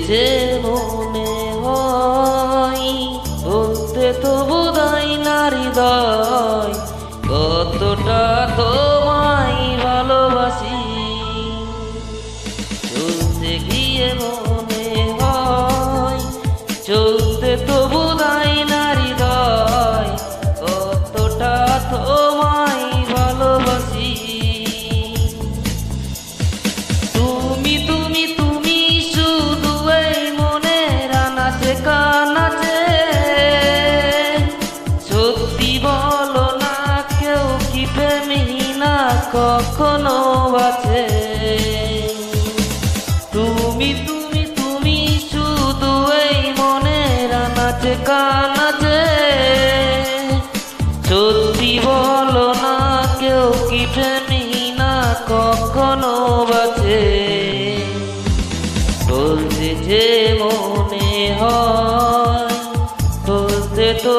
যে মনে হয় বলতে তো বোধহয় না হৃদয় কতটা তোমায় ভালোবাসি। চলতে গিয়ে মনে হয় চলতে তো বোধহয় না হৃদয় কতটা তোমায় ভালোবাসি। তুমি তুমি তুমি শুধু এই মনের আনাচে কানাচে, সত্যি বলো না কেউ কি প্রেমহীনা কখনো বাঁচে। তুমি তুমি তুমি শুধু এই মনের আনাচে কানাচে, সত্যি বলো না কেউ কি প্রেমহীনা কখনো বাঁচে। বলতে যে মনে হয় বলতে তো